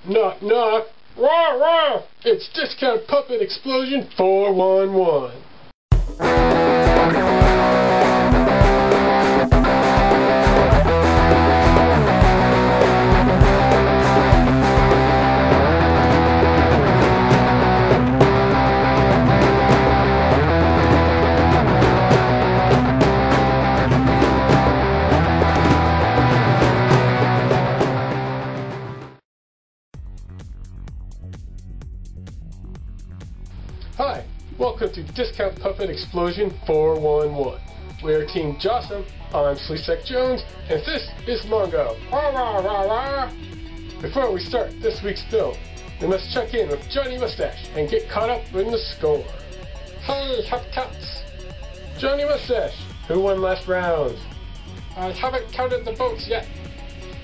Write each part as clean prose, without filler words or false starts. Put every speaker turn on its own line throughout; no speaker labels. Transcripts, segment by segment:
Knock, knock. Rah, rah. It's Discount Puppet Explosion 411. Hi, welcome to Discount Puppet Explosion 411. We are Team Jawesome, I'm Sleesek Jones, and this is Mongo. Rah, rah, rah, rah. Before we start this week's film, we must check in with Johnny Mustache and get caught up in the score. Hey, Hubcaps! Johnny Mustache, who won last round? I haven't counted the votes yet.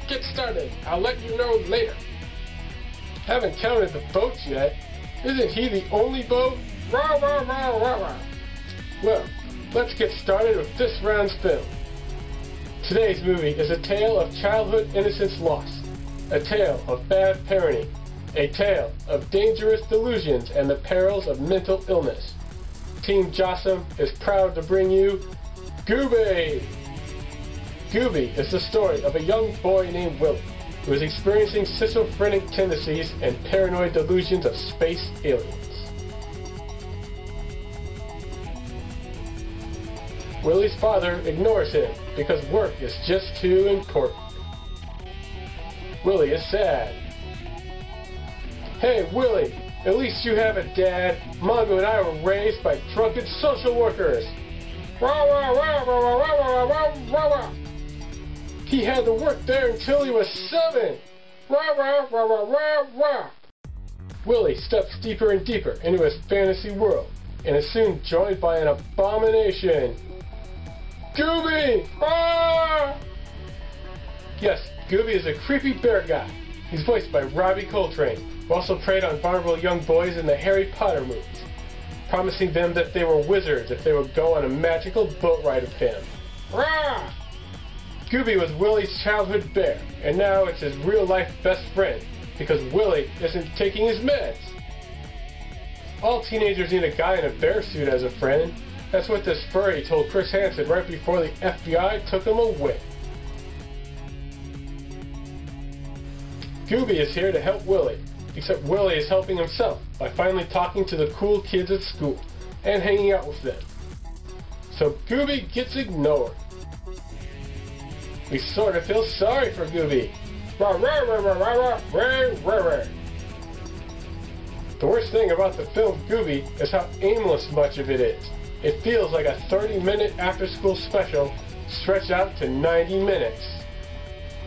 Get started, I'll let you know later. Haven't counted the votes yet? Isn't he the only vote? Rah, rah, rah, rah, rah. Well, let's get started with this round's film. Today's movie is a tale of childhood innocence lost, a tale of bad parenting, a tale of dangerous delusions and the perils of mental illness. Team Jawesome is proud to bring you Gooby! Gooby is the story of a young boy named Willie, who is experiencing schizophrenic tendencies and paranoid delusions of space aliens. Willie's father ignores him because work is just too important. Willie is sad. Hey Willie, at least you have a dad. Mongo and I were raised by drunken social workers. Rah, rah, rah, rah, rah, rah, rah, rah, rah. He had to work there until he was 7. Rah, rah, rah, rah, rah, rah. Willie steps deeper and deeper into his fantasy world and is soon joined by an abomination. Gooby! Ah! Yes, Gooby is a creepy bear guy. He's voiced by Robbie Coltrane, who also preyed on vulnerable young boys in the Harry Potter movies, promising them that they were wizards if they would go on a magical boat ride with him. Rah! Gooby was Willie's childhood bear, and now it's his real-life best friend, because Willie isn't taking his meds. All teenagers need a guy in a bear suit as a friend. That's what this furry told Chris Hansen right before the FBI took him away. Gooby is here to help Willie, except Willie is helping himself by finally talking to the cool kids at school and hanging out with them. So Gooby gets ignored. We sort of feel sorry for Gooby. Rah, rah, rah, rah, rah, rah, rah, rah, rah. The worst thing about the film Gooby is how aimless much of it is. It feels like a 30-minute after-school special stretched out to 90 minutes.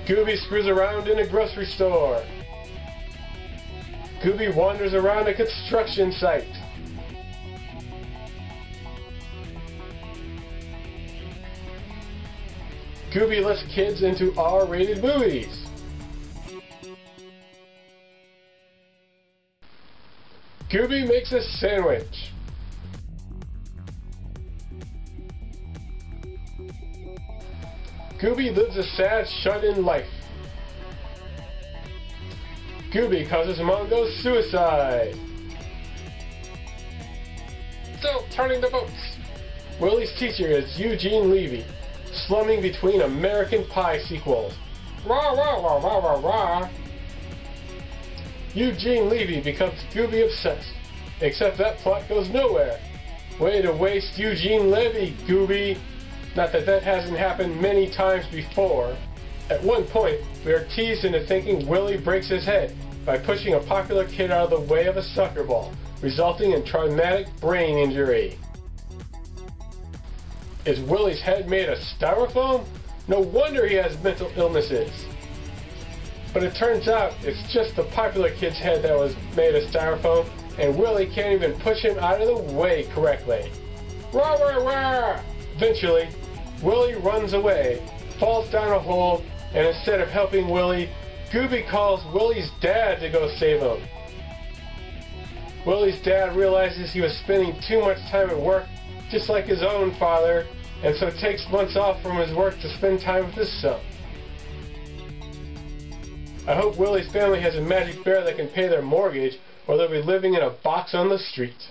Gooby screws around in a grocery store. Gooby wanders around a construction site. Gooby lets kids into R-rated movies. Gooby makes a sandwich. Gooby lives a sad, shut-in life. Gooby causes Mongo suicide. Still turning the votes. Willie's teacher is Eugene Levy, slumming between American Pie sequels. Rah, rah, rah, rah, rah, rah. Eugene Levy becomes Gooby obsessed, except that plot goes nowhere. Way to waste Eugene Levy, Gooby. Not that that hasn't happened many times before. At one point, we are teased into thinking Willie breaks his head by pushing a popular kid out of the way of a soccer ball, resulting in traumatic brain injury. Is Willie's head made of styrofoam? No wonder he has mental illnesses. But it turns out it's just the popular kid's head that was made of styrofoam, and Willie can't even push him out of the way correctly. Rah, rah, rah! Eventually, Willie runs away, falls down a hole, and instead of helping Willie, Gooby calls Willie's dad to go save him. Willie's dad realizes he was spending too much time at work, just like his own father, and so takes months off from his work to spend time with his son. I hope Willie's family has a magic bear that can pay their mortgage, or they'll be living in a box on the street.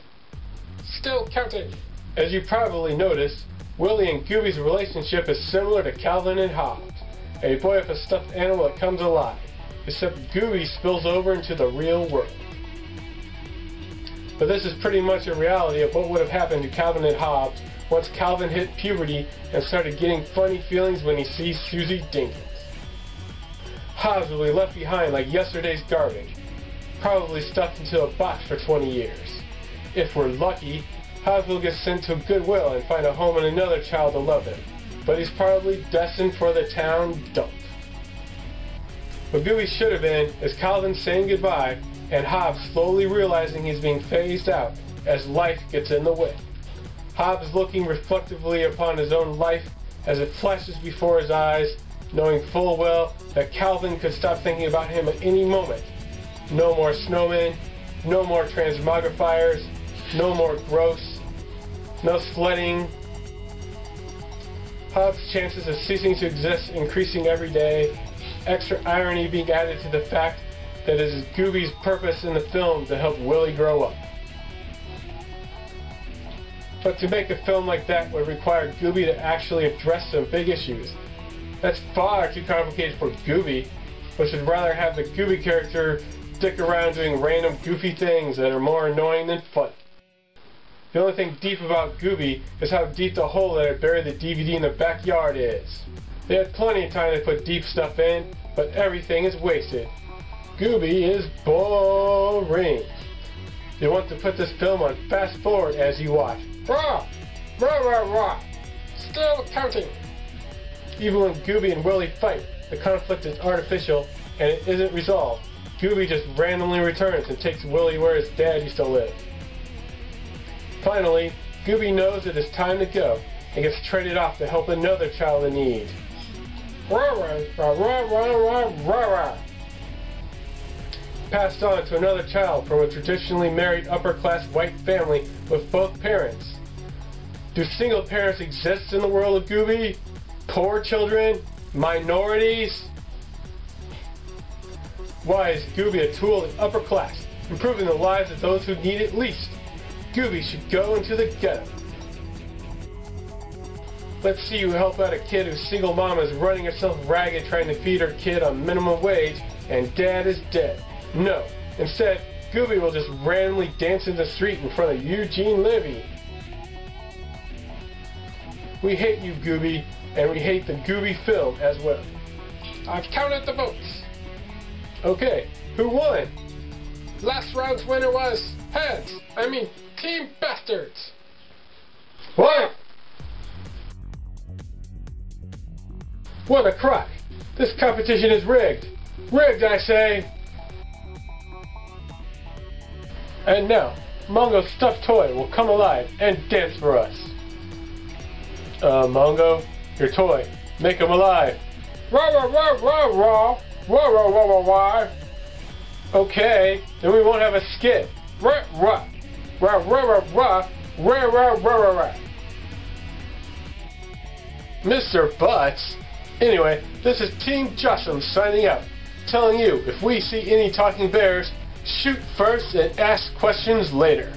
Still counting. As you probably noticed, Willie and Gooby's relationship is similar to Calvin and Hobbes, a boy with a stuffed animal that comes alive, except Gooby spills over into the real world. But this is pretty much a reality of what would have happened to Calvin and Hobbes once Calvin hit puberty and started getting funny feelings when he sees Susie Dinkins. Hobbes will be left behind like yesterday's garbage, probably stuffed into a box for 20 years. If we're lucky, Hobbes will get sent to Goodwill and find a home and another child to love him, but he's probably destined for the town dump. What Gooby should have been is Calvin saying goodbye and Hobbes slowly realizing he's being phased out as life gets in the way. Hobbes looking reflectively upon his own life as it flashes before his eyes, knowing full well that Calvin could stop thinking about him at any moment. No more snowmen, no more transmogrifiers, no more gross, no sledding. Hobbes' chances of ceasing to exist increasing every day, extra irony being added to the fact that it is Gooby's purpose in the film to help Willie grow up. But to make a film like that would require Gooby to actually address some big issues. That's far too complicated for Gooby, which would rather have the Gooby character stick around doing random goofy things that are more annoying than fun. The only thing deep about Gooby is how deep the hole that had buried the DVD in the backyard is. They had plenty of time to put deep stuff in, but everything is wasted. Gooby is boring. You want to put this film on fast forward as you watch. Rah! Rah rah rah! Still counting! Even when Gooby and Willie fight, the conflict is artificial and it isn't resolved. Gooby just randomly returns and takes Willie where his dad used to live. Finally, Gooby knows it is time to go and gets traded off to help another child in need. Rah rah rah rah rah rah rah! Passed on to another child from a traditionally married upper-class white family with both parents. Do single parents exist in the world of Gooby? Poor children? Minorities? Why is Gooby a tool of the upper class, improving the lives of those who need it least? Gooby should go into the ghetto. Let's see you help out a kid whose single mom is running herself ragged trying to feed her kid on minimum wage and dad is dead. No. Instead, Gooby will just randomly dance in the street in front of Eugene Levy. We hate you, Gooby, and we hate the Gooby film as well. I've counted the votes. Okay, who won? Last round's winner was heads. Team Bastards. What? What a crock. This competition is rigged. Rigged, I say. And now, Mongo's stuffed toy will come alive and dance for us. Mongo, your toy, make him alive. Rah rah rah rah rah rah rah rah rah rah. Okay, then we won't have a skit. Rah rah rah rah rah rah rah rah rah rah rah. Mr. Butts. Anyway, this is Team Jawesome signing out, telling you if we see any talking bears, shoot first and ask questions later.